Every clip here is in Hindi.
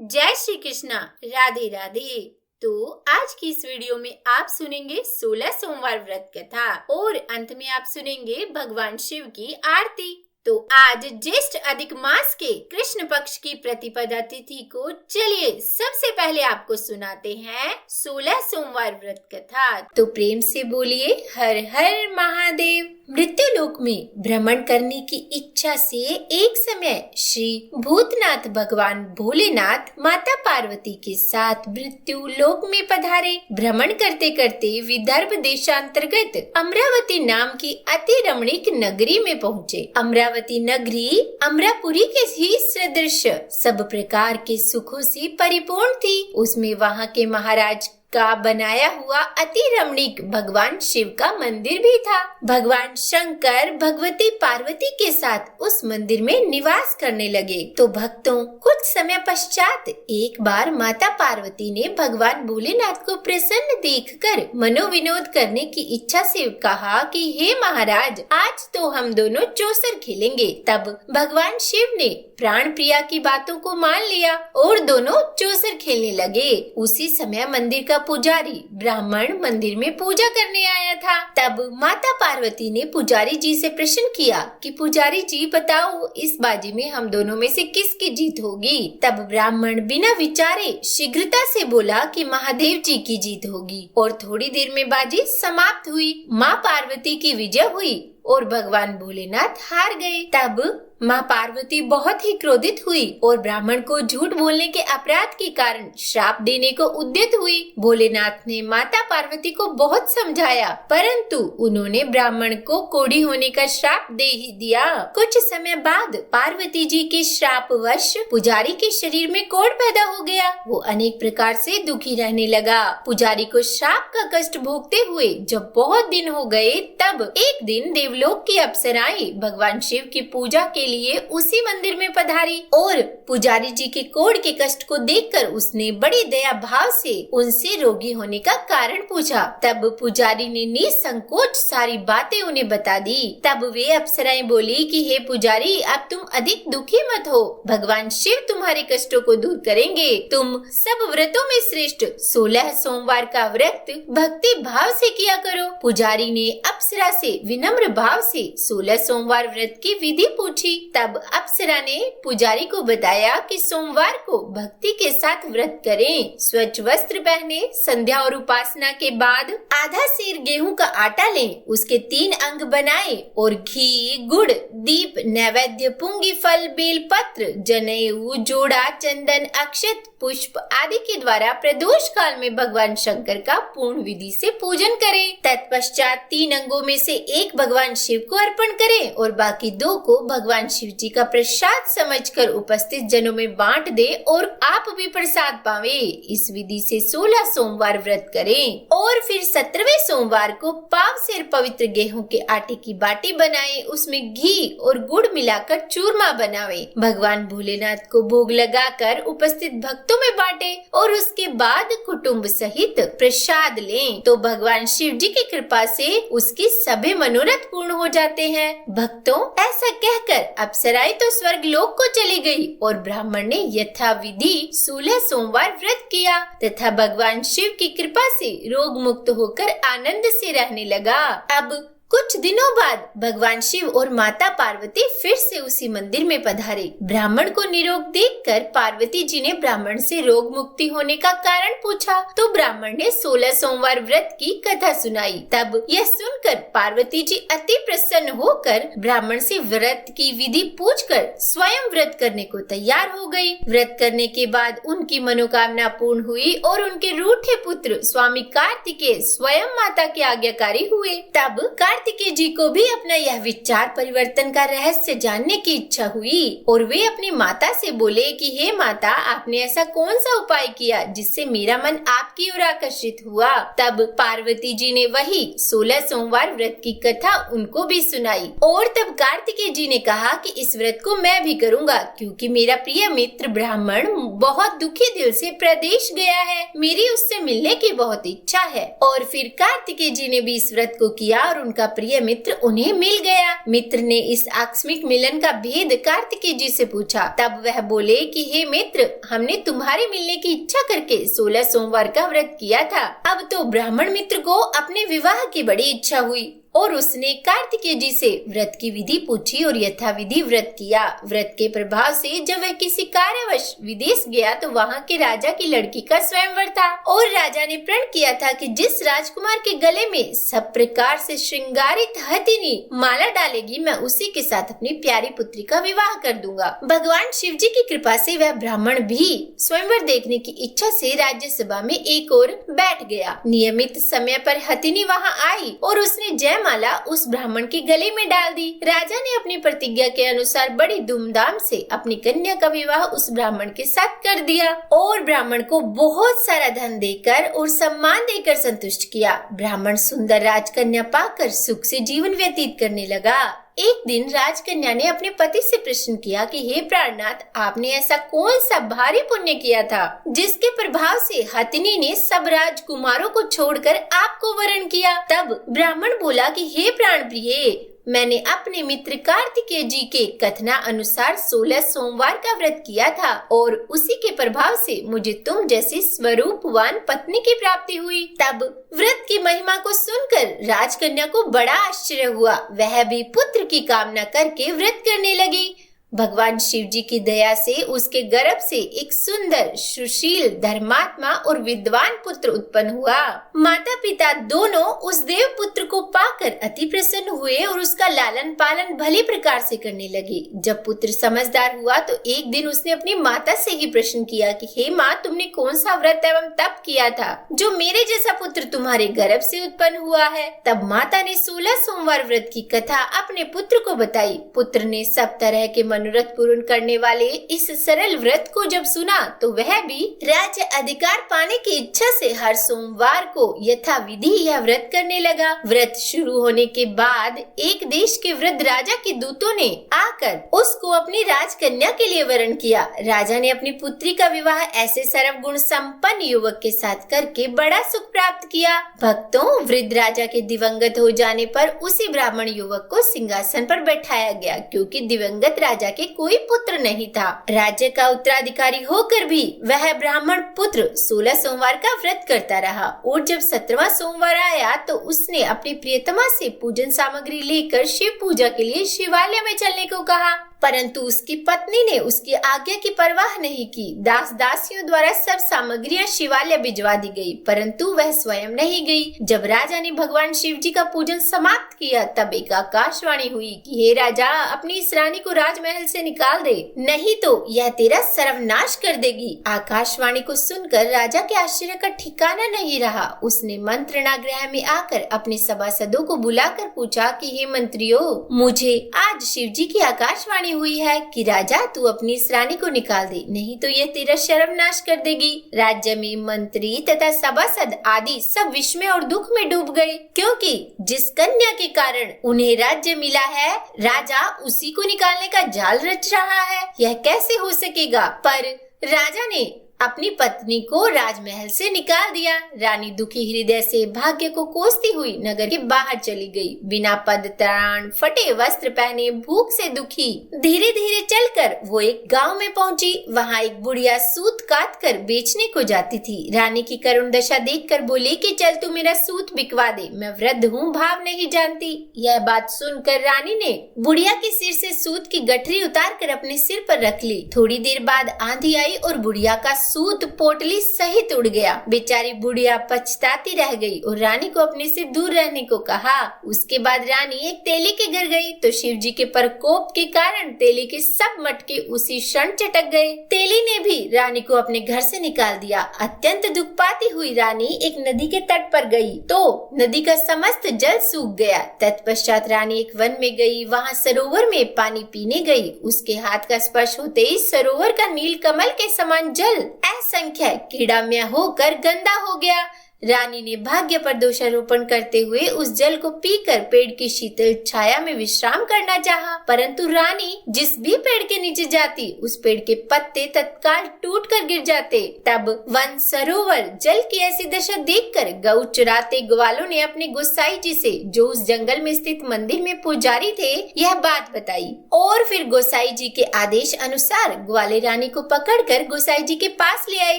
जय श्री कृष्णा। राधे राधे। तो आज की इस वीडियो में आप सुनेंगे 16 सोमवार व्रत कथा और अंत में आप सुनेंगे भगवान शिव की आरती। तो आज ज्येष्ठ अधिक मास के कृष्ण पक्ष की प्रतिपदा तिथि को चलिए सबसे पहले आपको सुनाते हैं 16 सोमवार व्रत कथा। तो प्रेम से बोलिए हर हर महादेव। मृत्यु लोक में भ्रमण करने की इच्छा से एक समय श्री भूतनाथ भगवान भोलेनाथ माता पार्वती के साथ मृत्यु लोक में पधारे। भ्रमण करते करते विदर्भ देशांतर्गत अमरावती नाम की अति रमणीक नगरी में पहुँचे। अमरावती नगरी अमरापुरी के ही सदृश सब प्रकार के सुखों से परिपूर्ण थी। उसमें वहाँ के महाराज का बनाया हुआ अति रमणीक भगवान शिव का मंदिर भी था। भगवान शंकर भगवती पार्वती के साथ उस मंदिर में निवास करने लगे। तो भक्तों, कुछ समय पश्चात एक बार माता पार्वती ने भगवान भोलेनाथ को प्रसन्न देखकर मनोविनोद करने की इच्छा से कहा कि हे महाराज, आज तो हम दोनों चौसर खेलेंगे। तब भगवान शिव ने प्राण प्रिया की बातों को मान लिया और दोनों चौसर खेलने लगे। उसी समय मंदिर का पुजारी ब्राह्मण मंदिर में पूजा करने आया था। तब माता पार्वती ने पुजारी जी से प्रश्न किया कि पुजारी जी बताओ, इस बाजी में हम दोनों में से किसकी जीत होगी? तब ब्राह्मण बिना विचारे शीघ्रता से बोला कि महादेव जी की जीत होगी। और थोड़ी देर में बाजी समाप्त हुई। माँ पार्वती की विजय हुई और भगवान भोलेनाथ हार गए। तब माँ पार्वती बहुत ही क्रोधित हुई और ब्राह्मण को झूठ बोलने के अपराध के कारण श्राप देने को उद्यत हुई। भोलेनाथ ने माता पार्वती को बहुत समझाया, परंतु उन्होंने ब्राह्मण को कोढ़ी होने का श्राप दे ही दिया। कुछ समय बाद पार्वती जी के श्रापवश पुजारी के शरीर में कोढ़ पैदा हो गया। वो अनेक प्रकार से दुखी रहने लगा। पुजारी को श्राप का कष्ट भोगते हुए जब बहुत दिन हो गए, तब एक दिन देवलोक की अप्सराएं भगवान शिव की पूजा के लिए उसी मंदिर में पधारी और पुजारी जी के कोढ़ के कष्ट को देखकर उसने बड़ी दया भाव से उनसे रोगी होने का कारण पूछा। तब पुजारी ने निसंकोच सारी बातें उन्हें बता दी। तब वे अप्सराएं बोली कि हे पुजारी, अब तुम अधिक दुखी मत हो, भगवान शिव तुम्हारे कष्टों को दूर करेंगे। तुम सब व्रतों में श्रेष्ठ 16 सोमवार का व्रत भक्ति भाव से किया करो। पुजारी ने अप्सरा से विनम्र भाव से 16 सोमवार व्रत की विधि पूछी। तब अप्सरा ने पुजारी को बताया कि सोमवार को भक्ति के साथ व्रत करें, स्वच्छ वस्त्र पहने, संध्या और उपासना के बाद आधा सेर गेहूं का आटा लें, उसके 3 अंग बनाएं और घी, गुड़, दीप, नैवेद्य, पुंगी फल, बेल पत्र, जनेऊ, जोड़ा, चंदन, अक्षत, पुष्प आदि के द्वारा प्रदोष काल में भगवान शंकर का पूर्ण विधि से पूजन करें। तत्पश्चात 3 अंगों में से एक भगवान शिव को अर्पण करें और बाकी 2 को भगवान शिव जी का प्रसाद समझकर उपस्थित जनों में बांट दे और आप भी प्रसाद पावे। इस विधि से 16 सोमवार व्रत करें और फिर 17वें सोमवार को पाव सेर पवित्र गेहूं के आटे की बाटी बनाएं, उसमें घी और गुड़ मिलाकर चूरमा बनावे, भगवान भोलेनाथ को भोग लगाकर उपस्थित भक्तों में बांटे और उसके बाद कुटुंब सहित प्रसाद लें। तो भगवान शिव जी की कृपा से उसके सभी मनोरथ पूर्ण हो जाते हैं। भक्तों, ऐसा कहकर अप्सराएं तो स्वर्ग लोक को चली गई और ब्राह्मण ने यथाविधि 16 सोमवार व्रत किया तथा भगवान शिव की कृपा से रोग मुक्त होकर आनंद से रहने लगा। अब कुछ दिनों बाद भगवान शिव और माता पार्वती फिर से उसी मंदिर में पधारे। ब्राह्मण को निरोग देखकर पार्वती जी ने ब्राह्मण से रोग मुक्ति होने का कारण पूछा। तो ब्राह्मण ने 16 सोमवार व्रत की कथा सुनाई। तब यह सुनकर पार्वती जी अति प्रसन्न होकर ब्राह्मण से व्रत की विधि पूछकर स्वयं व्रत करने को तैयार हो गई। व्रत करने के बाद उनकी मनोकामना पूर्ण हुई और उनके रूठे पुत्र स्वामी कार्तिकेय स्वयं माता के आज्ञाकारी हुए। तब कार्तिकेय जी को भी अपना यह विचार परिवर्तन का रहस्य जानने की इच्छा हुई और वे अपनी माता से बोले कि हे माता, आपने ऐसा कौन सा उपाय किया जिससे मेरा मन आपकी ओर आकर्षित हुआ? तब पार्वती जी ने वही 16 सोमवार व्रत की कथा उनको भी सुनाई और तब कार्तिकेय जी ने कहा कि इस व्रत को मैं भी करूँगा, क्योंकि मेरा प्रिय मित्र ब्राह्मण बहुत दुखी दिल से प्रदेश गया है, मेरी उससे मिलने की बहुत इच्छा है। और फिर कार्तिकेय जी ने भी इस व्रत को किया और उनका प्रिय मित्र उन्हें मिल गया। मित्र ने इस आकस्मिक मिलन का भेद कार्तिकेय जी से पूछा। तब वह बोले कि हे मित्र, हमने तुम्हारे मिलने की इच्छा करके 16 सोमवार का व्रत किया था। अब तो ब्राह्मण मित्र को अपने विवाह की बड़ी इच्छा हुई और उसने कार्तिकेय जी से व्रत की विधि पूछी और यथाविधि व्रत किया। व्रत के प्रभाव से जब वह किसी कार्यवश विदेश गया तो वहाँ के राजा की लड़की का स्वयंवर था और राजा ने प्रण किया था कि जिस राजकुमार के गले में सब प्रकार से श्रृंगारित हथिनी माला डालेगी, मैं उसी के साथ अपनी प्यारी पुत्री का विवाह कर दूंगा। भगवान शिव जी की कृपा से वह ब्राह्मण भी स्वयंवर देखने की इच्छा से राज्यसभा में एक ओर बैठ गया। नियमित समय पर हथिनी वहाँ आई और उसने माला उस ब्राह्मण के गले में डाल दी। राजा ने अपनी प्रतिज्ञा के अनुसार बड़ी धूमधाम से अपनी कन्या का विवाह उस ब्राह्मण के साथ कर दिया और ब्राह्मण को बहुत सारा धन देकर और सम्मान देकर संतुष्ट किया। ब्राह्मण सुंदर राजकन्या पाकर सुख से जीवन व्यतीत करने लगा। एक दिन राजकन्या ने अपने पति से प्रश्न किया कि हे प्राणनाथ, आपने ऐसा कौन सा भारी पुण्य किया था जिसके प्रभाव से हथिनी ने सब राजकुमारों को छोड़कर आपको वरण किया? तब ब्राह्मण बोला कि हे प्राण प्रिय, मैंने अपने मित्र कार्तिकेय जी के कथना अनुसार 16 सोमवार का व्रत किया था और उसी के प्रभाव से मुझे तुम जैसी स्वरूपवान पत्नी की प्राप्ति हुई। तब व्रत की महिमा को सुनकर राजकन्या को बड़ा आश्चर्य हुआ। वह भी पुत्र की कामना करके व्रत करने लगी। भगवान शिव जी की दया से उसके गर्भ से एक सुंदर, सुशील, धर्मात्मा और विद्वान पुत्र उत्पन्न हुआ। माता पिता दोनों उस देव पुत्र को पाकर अति प्रसन्न हुए और उसका लालन पालन भली प्रकार से करने लगे। जब पुत्र समझदार हुआ तो एक दिन उसने अपनी माता से ही प्रश्न किया कि हे माँ, तुमने कौन सा व्रत एवं तप किया था जो मेरे जैसा पुत्र तुम्हारे गर्भ से उत्पन्न हुआ है? तब माता ने 16 सोमवार व्रत की कथा अपने पुत्र को बताई। पुत्र ने सब तरह के मनोरथ पूर्ण करने वाले इस सरल व्रत को जब सुना तो वह भी राज्य अधिकार पाने की इच्छा से हर सोमवार को यथाविधि यह व्रत करने लगा। व्रत शुरू होने के बाद एक देश के वृद्ध राजा के दूतों ने आकर उसको अपनी राजकन्या के लिए वरण किया। राजा ने अपनी पुत्री का विवाह ऐसे सर्व गुण संपन्न युवक के साथ करके बड़ा सुख प्राप्त किया। भक्तों, वृद्ध राजा के दिवंगत हो जाने पर उसी ब्राह्मण युवक को सिंहासन पर बैठाया गया, क्योंकि दिवंगत राजा के कोई पुत्र नहीं था। राज्य का उत्तराधिकारी होकर भी वह ब्राह्मण पुत्र 16 सोमवार का व्रत करता रहा और जब 17वां सोमवार आया तो उसने अपनी प्रियतमा से पूजन सामग्री लेकर शिव पूजा के लिए शिवालय में चलने को कहा, परंतु उसकी पत्नी ने उसकी आज्ञा की परवाह नहीं की। दास दासियों द्वारा सब सामग्रियां शिवालय भिजवा दी गई, परंतु वह स्वयं नहीं गई। जब राजा ने भगवान शिव जी का पूजन समाप्त किया तब एक आकाशवाणी हुई कि हे राजा, अपनी इस रानी को राजमहल से निकाल दे, नहीं तो यह तेरा सर्वनाश कर देगी। आकाशवाणी को सुनकर राजा के आश्चर्य का ठिकाना नहीं रहा। उसने मंत्रणा गृह में आकर अपने सभासदों को बुलाकर पूछा कि हे मंत्रियों, मुझे आज शिव जी की आकाशवाणी हुई है कि राजा तू अपनी इस रानी को निकाल दे, नहीं तो यह तेरा सर्वनाश कर देगी। राज्य में मंत्री तथा सभासद आदि सब विस्मय और दुख में डूब गए, क्योंकि जिस कन्या के कारण उन्हें राज्य मिला है, राजा उसी को निकालने का जाल रच रहा है। यह कैसे हो सकेगा? पर राजा ने अपनी पत्नी को राजमहल से निकाल दिया। रानी दुखी हृदय से भाग्य को कोसती हुई नगर के बाहर चली गई। बिना पद त्राण, फटे वस्त्र पहने, भूख से दुखी धीरे धीरे चलकर वो एक गांव में पहुंची। वहां एक बुढ़िया सूत काट कर बेचने को जाती थी। रानी की करुण दशा देखकर बोली कि चल तू मेरा सूत बिकवा दे, मैं वृद्ध हूँ, भाव नहीं जानती। यह बात सुनकर रानी ने बुढ़िया के सिर से सूत की गठरी उतार कर अपने सिर पर रख ली। थोड़ी देर बाद आंधी आई और बुढ़िया का सूत पोटली सहित उड़ गया। बेचारी बुढ़िया पछताती रह गई और रानी को अपने से दूर रहने को कहा। उसके बाद रानी एक तेली के घर गई तो शिव जी के प्रकोप के कारण तेली के सब मटके उसी क्षण चटक गए। तेली ने भी रानी को अपने घर से निकाल दिया। अत्यंत दुख पाती हुई रानी एक नदी के तट पर गई तो नदी का समस्त जल सूख गया। तत्पश्चात रानी एक वन में गई, वहाँ सरोवर में पानी पीने गई। उसके हाथ का स्पर्श होते ही सरोवर का नील कमल के समान जल असंख्य कीड़ामय होकर गंदा हो गया। रानी ने भाग्य पर दोषारोपण करते हुए उस जल को पीकर पेड़ की शीतल छाया में विश्राम करना चाहा, परंतु रानी जिस भी पेड़ के नीचे जाती उस पेड़ के पत्ते तत्काल टूटकर गिर जाते। तब वन सरोवर जल की ऐसी दशा देखकर गऊ चुराते ग्वालों ने अपने गोसाई जी से, जो उस जंगल में स्थित मंदिर में पुजारी थे, यह बात बताई और फिर गोसाई जी के आदेश अनुसार ग्वाले रानी को पकड़कर गोसाई जी के पास ले आए।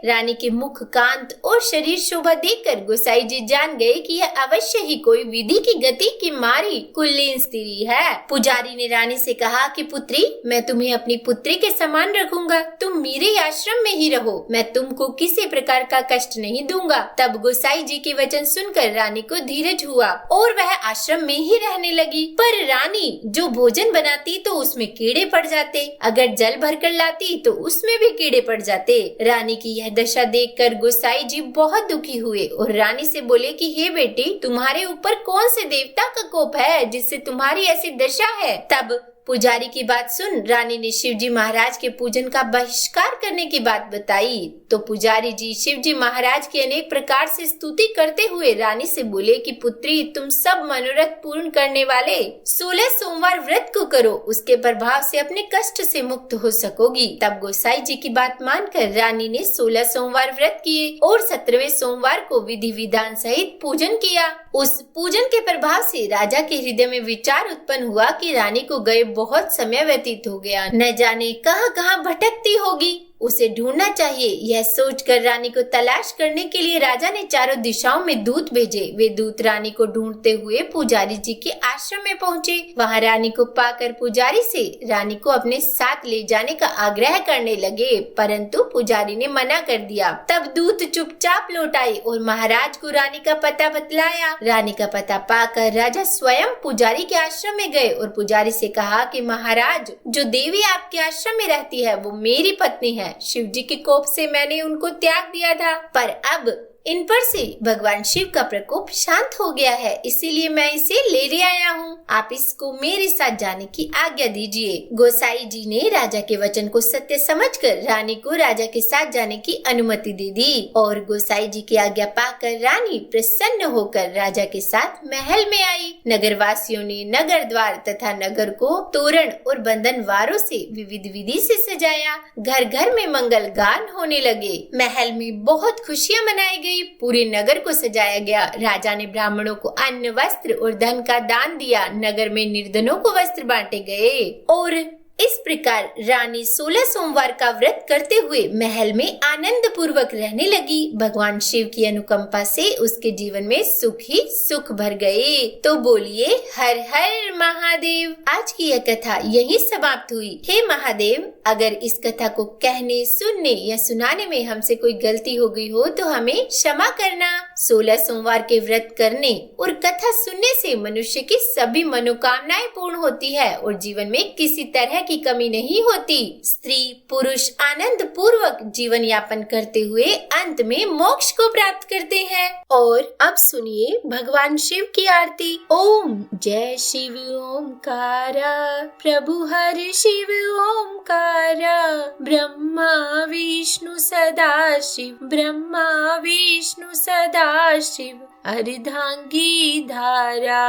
रानी के मुख, कांत और शरीर शोभा देखकर गोसाई जी जान गए कि यह अवश्य ही कोई विधि की गति की मारी कुलीन स्त्री है। पुजारी ने रानी से कहा कि पुत्री, मैं तुम्हें अपनी पुत्री के समान रखूंगा, तुम मेरे आश्रम में ही रहो, मैं तुमको किसी प्रकार का कष्ट नहीं दूंगा। तब गोसाई जी के वचन सुनकर रानी को धीरज हुआ और वह आश्रम में ही रहने लगी। पर रानी जो भोजन बनाती तो उसमें कीड़े पड़ जाते, अगर जल भरकर लाती तो उसमें भी कीड़े पड़ जाते। रानी की यह दशा देखकर गोसाई जी बहुत दुखी हुए और रानी से बोले कि हे बेटी, तुम्हारे ऊपर कौन से देवता का कोप है जिससे तुम्हारी ऐसी दशा है। तब पुजारी की बात सुन रानी ने शिवजी महाराज के पूजन का बहिष्कार करने की बात बताई। तो पुजारी जी शिवजी महाराज की अनेक प्रकार से स्तुति करते हुए रानी से बोले कि पुत्री, तुम सब मनोरथ पूर्ण करने वाले 16 सोमवार व्रत को करो, उसके प्रभाव से अपने कष्ट से मुक्त हो सकोगी। तब गोसाई जी की बात मानकर रानी ने 16 सोमवार व्रत किए और 17वें सोमवार को विधि विधान सहित पूजन किया। उस पूजन के प्रभाव से राजा के हृदय में विचार उत्पन्न हुआ कि रानी को गए बहुत समय व्यतीत हो गया, न जाने कहां कहां भटकती होगी, उसे ढूंढना चाहिए। यह सोचकर रानी को तलाश करने के लिए राजा ने चारों दिशाओं में दूत भेजे। वे दूत रानी को ढूंढते हुए पुजारी जी के आश्रम में पहुंचे। वहां रानी को पाकर पुजारी से रानी को अपने साथ ले जाने का आग्रह करने लगे, परंतु पुजारी ने मना कर दिया। तब दूत चुपचाप लौट आए और महाराज को रानी का पता बतलाया। रानी का पता पाकर राजा स्वयं पुजारी के आश्रम में गए और पुजारी से कहा कि महाराज, जो देवी आपके आश्रम में रहती है वो मेरी पत्नी है। शिव जी के कोप से मैंने उनको त्याग दिया था, पर अब इन पर से भगवान शिव का प्रकोप शांत हो गया है, इसीलिए मैं इसे ले आया हूँ। आप इसको मेरे साथ जाने की आज्ञा दीजिए। गोसाई जी ने राजा के वचन को सत्य समझकर रानी को राजा के साथ जाने की अनुमति दे दी और गोसाई जी की आज्ञा पाकर रानी प्रसन्न होकर राजा के साथ महल में आई। नगर वासियों ने नगर द्वार तथा नगर को तोरण और बंधनवारों से विविध विधि से सजाया। घर घर में मंगल गान होने लगे। महल में बहुत खुशियाँ मनाई गई। पूरे नगर को सजाया गया। राजा ने ब्राह्मणों को अन्न, वस्त्र और धन का दान दिया। नगर में निर्धनों को वस्त्र बांटे गए और इस प्रकार रानी 16 सोमवार का व्रत करते हुए महल में आनंद पूर्वक रहने लगी। भगवान शिव की अनुकंपा से उसके जीवन में सुख ही सुख भर गए। तो बोलिए हर हर महादेव। आज की यह कथा यहीं समाप्त हुई। हे महादेव, अगर इस कथा को कहने, सुनने या सुनाने में हमसे कोई गलती हो गई हो तो हमें क्षमा करना। 16 सोमवार के व्रत करने और कथा सुनने से मनुष्य की सभी मनोकामनाएं पूर्ण होती है और जीवन में किसी तरह की कमी नहीं होती। स्त्री पुरुष आनंद पूर्वक जीवन यापन करते हुए अंत में मोक्ष को प्राप्त करते हैं। और अब सुनिए भगवान शिव की आरती। ओम जय शिव ओमकारा, प्रभु हर शिव ओमकारा, ब्रह्मा विष्णु सदा शिव, ब्रह्मा विष्णु सदा शिव, अर्धांगी धारा।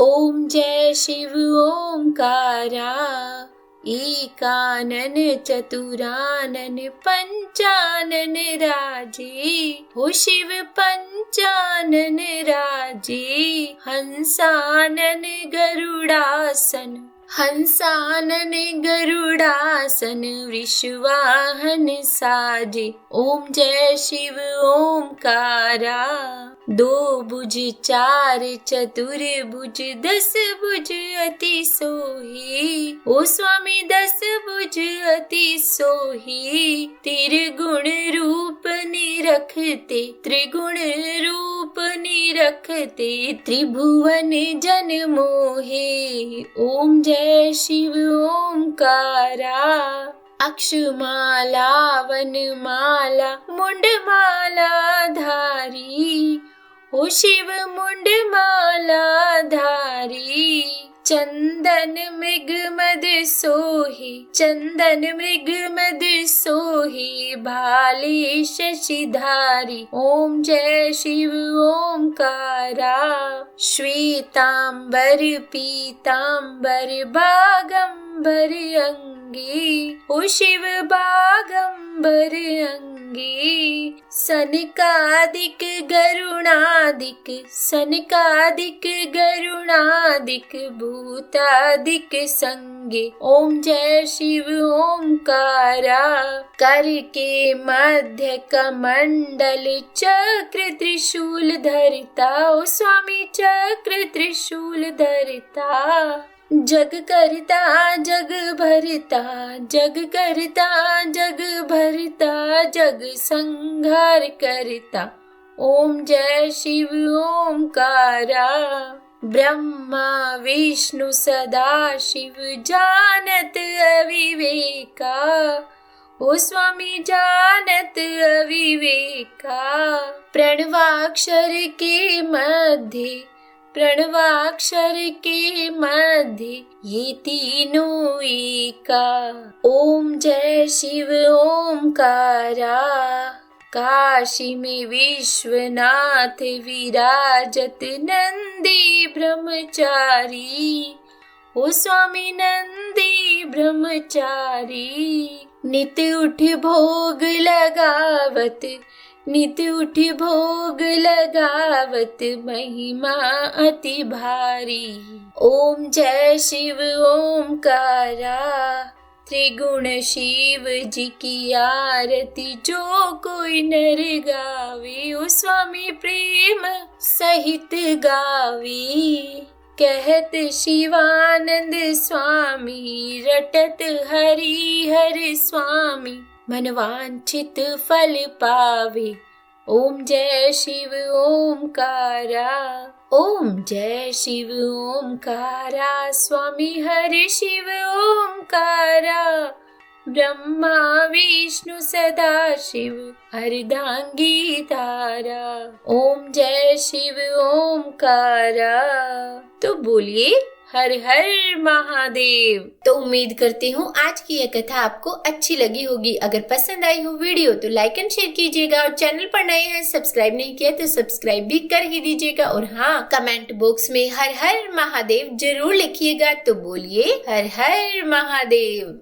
ओम जय शिव ओमकारा, एकानन चतुरानन पंचानन राजे, हो शिव पंचानन राजे, हंसानन गरुड़ासन, हंसानन गरुड़ासन, वृषवाहन साजे। ओम जय शिव ओमकारा, दो भुज चार चतुर भुज, 10 भुज अति सोही, ओ स्वामी 10 भुज अति सोही, त्रिगुण रूप निरखते, त्रिगुण रूप निरखते, त्रिभुवन जन मोहे। ओम जय शिव ओमकारा, अक्षमाला वनमाला मुंडमाला धारी, ओ शिव मुंडमाला धारी, चंदन मृग मद सोही, चंदन मृग मद सोही, भाले शशिधारी। ओम जय शिव ओमकारा। श्वेतांबर पीतांबर बागंबर अंगी, ओ शिव बागंबर अंगी। सनकादिक गरुणादिक, सनकादिक गरुणादिक, भूतादिक संगे। ओम जय शिव ओमकारा। कर के मध्य कमंडल, चक्र त्रिशूल धरता। ओ स्वामी चक्र त्रिशूल धरता। जग करता जग भरता, जग करता जग भरता, जग संहार करता। ओम जय शिव ओमकारा। ब्रह्मा विष्णु सदा शिव, जानत अविवेका। ओ स्वामी जानत अविवेका। प्रणवाक्षर के मध्य, प्रणवाक्षर के मध्य, ये तीनों एका। ओम जय शिव ओमकारा। काशी में विश्वनाथ विराजत, नंदी ब्रह्मचारी। ओ स्वामी नंदी ब्रह्मचारी। नित उठ भोग लगावत, नित उठ भोग लगावत, महिमा अति भारी। ओम जय शिव ओमकारा। त्रिगुण शिव जी की आरती, जो कोई नर गावे। ओ स्वामी प्रेम सहित गावे। कहत शिवानंद स्वामी, रटत हरि हर स्वामी, मनवांछित फल पावे। ओम जय शिव ओमकारा। ओम जय शिव ओमकारा। स्वामी हरि शिव ओमकारा। ब्रह्मा विष्णु सदा शिव, अर्धांगी तारा। ओम जय शिव ओमकारा। तो बोलिए हर हर महादेव। तो उम्मीद करती हूँ आज की यह कथा आपको अच्छी लगी होगी। अगर पसंद आई हो वीडियो तो लाइक एंड शेयर कीजिएगा, और चैनल पर नए हैं सब्सक्राइब नहीं किया तो सब्सक्राइब भी कर ही दीजिएगा। और हाँ, कमेंट बॉक्स में हर हर महादेव जरूर लिखिएगा। तो बोलिए हर हर महादेव।